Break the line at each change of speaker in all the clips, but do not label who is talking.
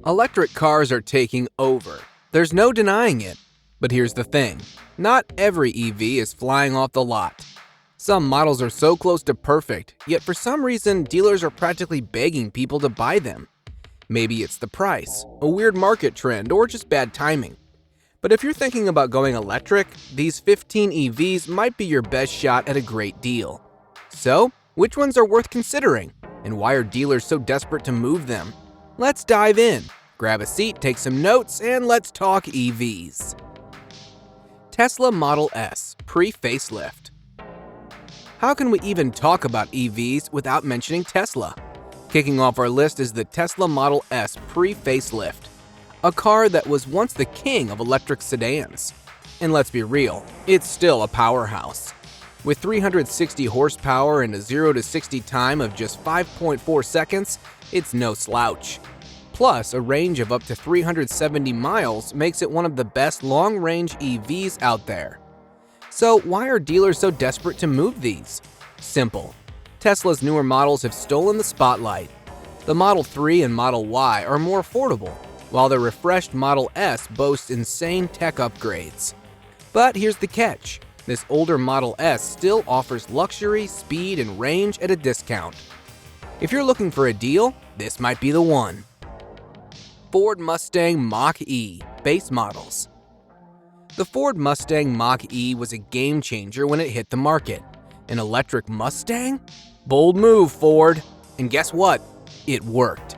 Electric cars are taking over. There's no denying it. But here's the thing, not every EV is flying off the lot. Some models are so close to perfect, yet for some reason dealers are practically begging people to buy them. Maybe it's the price, a weird market trend, or just bad timing. But if you're thinking about going electric, these 15 EVs might be your best shot at a great deal. So, which ones are worth considering? And why are dealers so desperate to move them? Let's dive in. Grab a seat, take some notes, and let's talk EVs. Tesla Model S pre-facelift. How can we even talk about EVs without mentioning Tesla? Kicking off our list is the Tesla Model S pre-facelift, a car that was once the king of electric sedans. And let's be real, it's still a powerhouse. With 360 horsepower and a 0 to 60 time of just 5.4 seconds, it's no slouch. Plus, a range of up to 370 miles makes it one of the best long-range EVs out there. So why are dealers so desperate to move these? Simple. Tesla's newer models have stolen the spotlight. The Model 3 and Model Y are more affordable, while the refreshed Model S boasts insane tech upgrades. But here's the catch. This older Model S still offers luxury, speed, and range at a discount. If you're looking for a deal, this might be the one. Ford Mustang Mach-E base models. The Ford Mustang Mach-E was a game changer when it hit the market. An electric Mustang? Bold move, Ford. And guess what? It worked.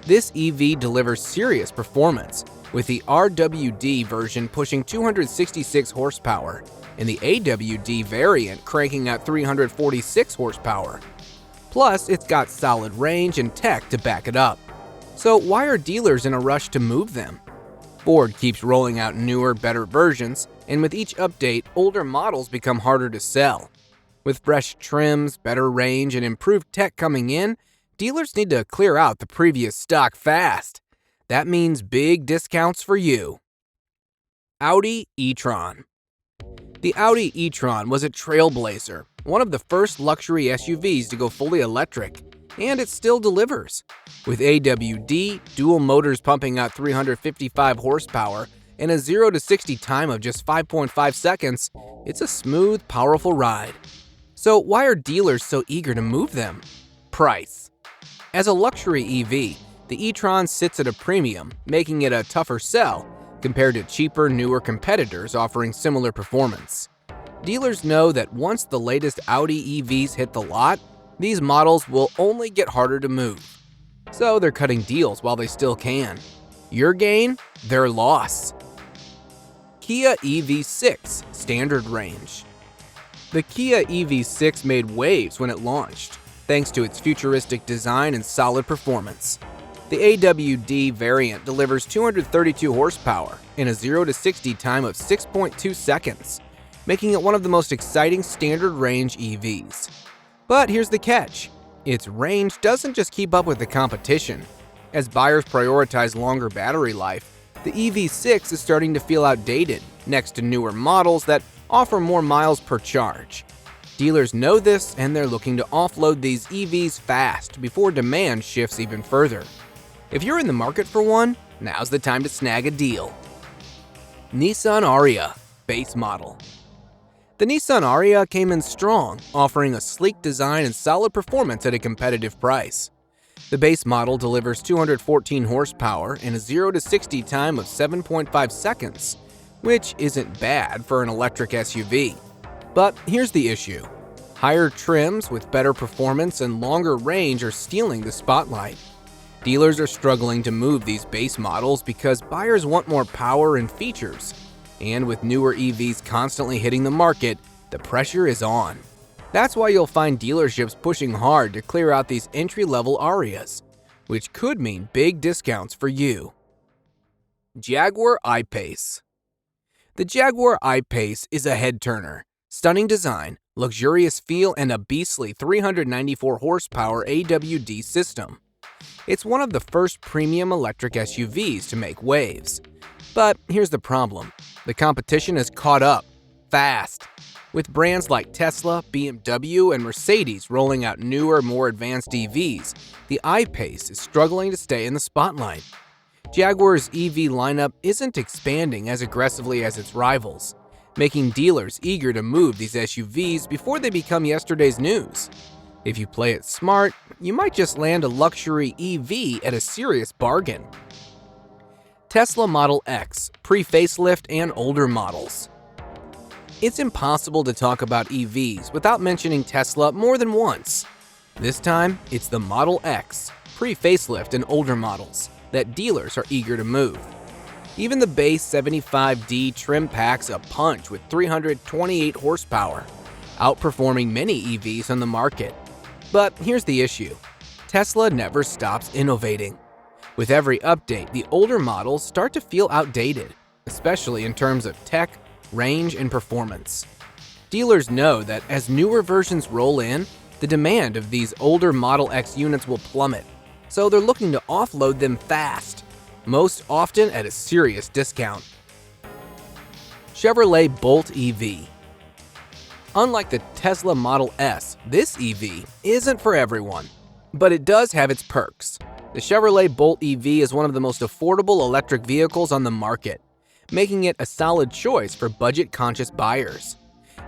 This EV delivers serious performance, with the RWD version pushing 266 horsepower and the AWD variant cranking out 346 horsepower. Plus, it's got solid range and tech to back it up. So why are dealers in a rush to move them? Ford keeps rolling out newer, better versions, and with each update, older models become harder to sell. With fresh trims, better range, and improved tech coming in, dealers need to clear out the previous stock fast. That means big discounts for you. Audi e-tron. The Audi e-tron was a trailblazer, one of the first luxury SUVs to go fully electric, and it still delivers. With AWD, dual motors pumping out 355 horsepower, and a 0 to 60 time of just 5.5 seconds, it's a smooth, powerful ride. So why are dealers so eager to move them? Price. As a luxury EV, the e-tron sits at a premium, making it a tougher sell compared to cheaper, newer competitors offering similar performance. Dealers know that once the latest Audi EVs hit the lot, these models will only get harder to move. So they're cutting deals while they still can. Your gain, their loss. Kia EV6 Standard Range. The Kia EV6 made waves when it launched, thanks to its futuristic design and solid performance. The AWD variant delivers 232 horsepower in a 0 to 60 time of 6.2 seconds, making it one of the most exciting standard range EVs. But here's the catch. Its range doesn't just keep up with the competition. As buyers prioritize longer battery life, the EV6 is starting to feel outdated next to newer models that offer more miles per charge. Dealers know this and they're looking to offload these EVs fast before demand shifts even further. If you're in the market for one, now's the time to snag a deal. Nissan Ariya base model. The Nissan Ariya came in strong, offering a sleek design and solid performance at a competitive price. The base model delivers 214 horsepower and a 0 to 60 time of 7.5 seconds, which isn't bad for an electric SUV. But here's the issue. Higher trims with better performance and longer range are stealing the spotlight. Dealers are struggling to move these base models because buyers want more power and features. And with newer EVs constantly hitting the market, the pressure is on. That's why you'll find dealerships pushing hard to clear out these entry-level Ariyas, which could mean big discounts for you. Jaguar I-Pace. The Jaguar I-Pace is a head-turner. Stunning design, luxurious feel, and a beastly 394 horsepower AWD system. It's one of the first premium electric SUVs to make waves. But here's the problem. The competition has caught up, fast. With brands like Tesla, BMW, and Mercedes rolling out newer, more advanced EVs, the I-Pace is struggling to stay in the spotlight. Jaguar's EV lineup isn't expanding as aggressively as its rivals, making dealers eager to move these SUVs before they become yesterday's news. If you play it smart, you might just land a luxury EV at a serious bargain. Tesla Model X, pre-facelift and older models. It's impossible to talk about EVs without mentioning Tesla more than once. This time, it's the Model X, pre-facelift and older models, that dealers are eager to move. Even the base 75D trim packs a punch with 328 horsepower, outperforming many EVs on the market. But here's the issue. Tesla never stops innovating. With every update, the older models start to feel outdated, especially in terms of tech, range, and performance. Dealers know that as newer versions roll in, the demand of these older Model X units will plummet, so they're looking to offload them fast, most often at a serious discount. Chevrolet Bolt EV. Unlike the Tesla Model S, this EV isn't for everyone, but it does have its perks. The Chevrolet Bolt EV is one of the most affordable electric vehicles on the market, making it a solid choice for budget-conscious buyers.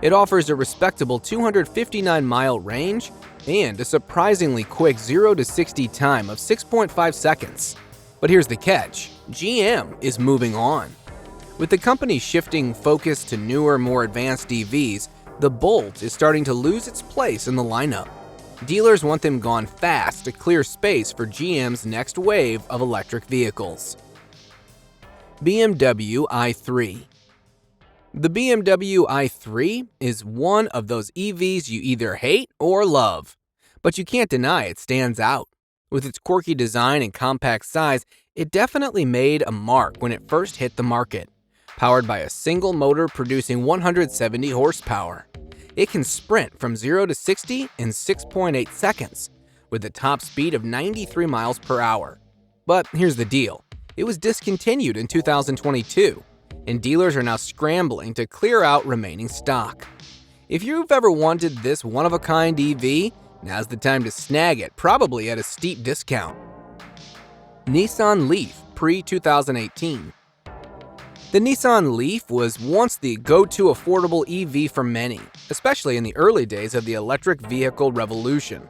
It offers a respectable 259-mile range and a surprisingly quick 0 to 60 time of 6.5 seconds. But here's the catch: GM is moving on. With the company shifting focus to newer, more advanced EVs, the Bolt is starting to lose its place in the lineup. Dealers want them gone fast to clear space for GM's next wave of electric vehicles. BMW i3. The BMW i3 is one of those EVs you either hate or love, but you can't deny it stands out. With its quirky design and compact size, it definitely made a mark when it first hit the market. Powered by a single motor producing 170 horsepower, it can sprint from 0 to 60 in 6.8 seconds, with a top speed of 93 miles per hour. But here's the deal: it was discontinued in 2022, and dealers are now scrambling to clear out remaining stock. If you've ever wanted this one-of-a-kind EV, now's the time to snag it, probably at a steep discount. Nissan Leaf pre-2018. The Nissan Leaf was once the go-to affordable EV for many, especially in the early days of the electric vehicle revolution.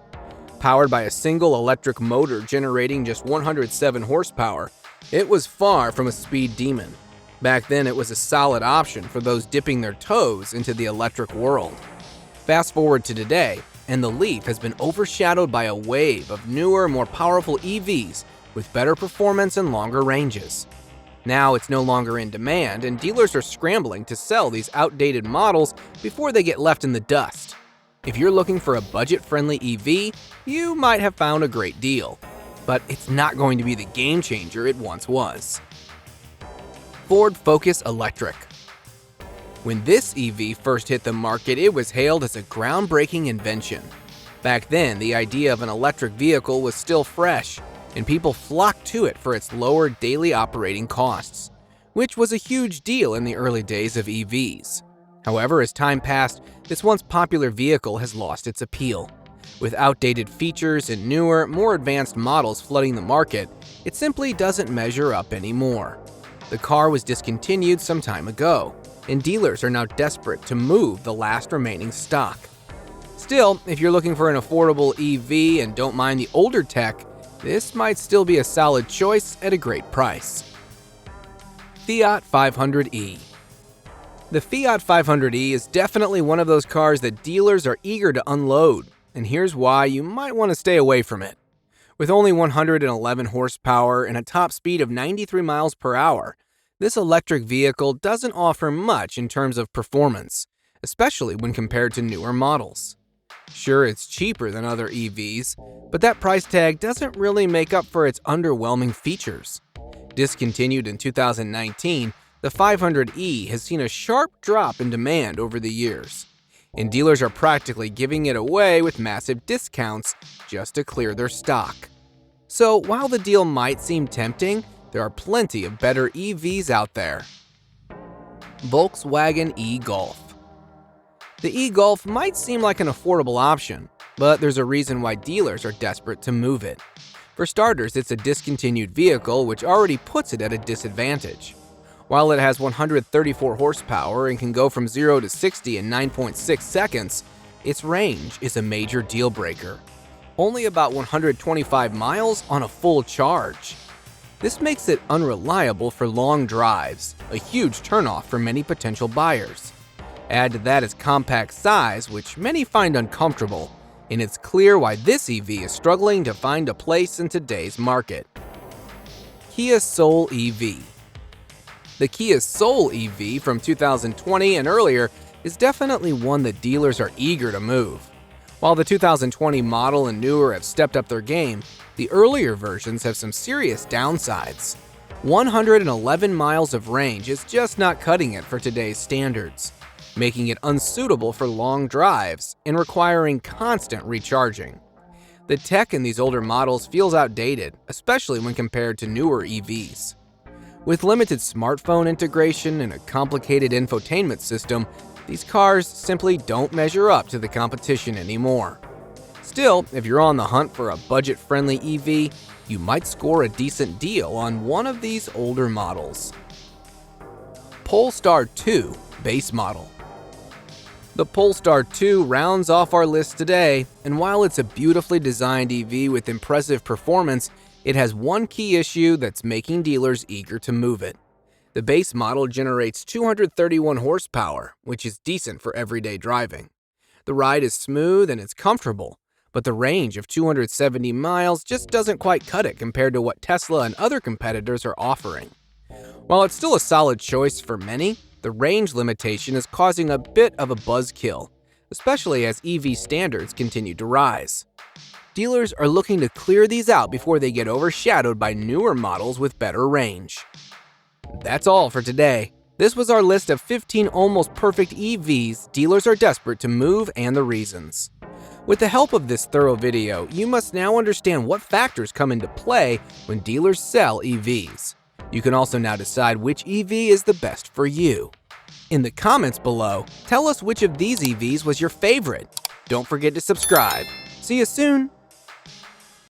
Powered by a single electric motor generating just 107 horsepower, it was far from a speed demon. Back then, it was a solid option for those dipping their toes into the electric world. Fast forward to today, and the Leaf has been overshadowed by a wave of newer, more powerful EVs with better performance and longer ranges. Now it's no longer in demand, and dealers are scrambling to sell these outdated models before they get left in the dust. If you're looking for a budget-friendly EV, you might have found a great deal, but it's not going to be the game changer it once was. Ford Focus Electric. When this EV first hit the market, it was hailed as a groundbreaking invention. Back then, the idea of an electric vehicle was still fresh, and people flocked to it for its lower daily operating costs, which was a huge deal in the early days of EVs. However, as time passed, this once popular vehicle has lost its appeal. With outdated features and newer, more advanced models flooding the market, it simply doesn't measure up anymore. The car was discontinued some time ago, and dealers are now desperate to move the last remaining stock. Still, if you're looking for an affordable EV and don't mind the older tech, this might still be a solid choice at a great price. Fiat 500e. The Fiat 500e is definitely one of those cars that dealers are eager to unload, and here's why you might want to stay away from it. With only 111 horsepower and a top speed of 93 miles per hour, this electric vehicle doesn't offer much in terms of performance, especially when compared to newer models. Sure, it's cheaper than other EVs, but that price tag doesn't really make up for its underwhelming features. Discontinued in 2019, the 500e has seen a sharp drop in demand over the years, and dealers are practically giving it away with massive discounts just to clear their stock. So while the deal might seem tempting, there are plenty of better EVs out there. Volkswagen e-Golf. The e-Golf might seem like an affordable option, but there's a reason why dealers are desperate to move it. For starters, it's a discontinued vehicle, which already puts it at a disadvantage. While it has 134 horsepower and can go from 0 to 60 in 9.6 seconds, its range is a major deal breaker. Only about 125 miles on a full charge. This makes it unreliable for long drives, a huge turnoff for many potential buyers. Add to that its compact size, which many find uncomfortable, and it's clear why this EV is struggling to find a place in today's market. Kia Soul EV. The Kia Soul EV from 2020 and earlier is definitely one that dealers are eager to move. While the 2020 model and newer have stepped up their game, the earlier versions have some serious downsides. 111 miles of range is just not cutting it for today's standards, making it unsuitable for long drives and requiring constant recharging. The tech in these older models feels outdated, especially when compared to newer EVs. With limited smartphone integration and a complicated infotainment system, these cars simply don't measure up to the competition anymore. Still, if you're on the hunt for a budget-friendly EV, you might score a decent deal on one of these older models. Polestar 2 Base Model. The Polestar 2 rounds off our list today, and while it's a beautifully designed EV with impressive performance, it has one key issue that's making dealers eager to move it. The base model generates 231 horsepower, which is decent for everyday driving. The ride is smooth and it's comfortable, but the range of 270 miles just doesn't quite cut it compared to what Tesla and other competitors are offering. While it's still a solid choice for many, the range limitation is causing a bit of a buzzkill, especially as EV standards continue to rise. Dealers are looking to clear these out before they get overshadowed by newer models with better range. That's all for today. This was our list of 15 almost perfect EVs dealers are desperate to move and the reasons. With the help of this thorough video, you must now understand what factors come into play when dealers sell EVs. You can also now decide which EV is the best for you. In the comments below, tell us which of these EVs was your favorite. Don't forget to subscribe. See you soon!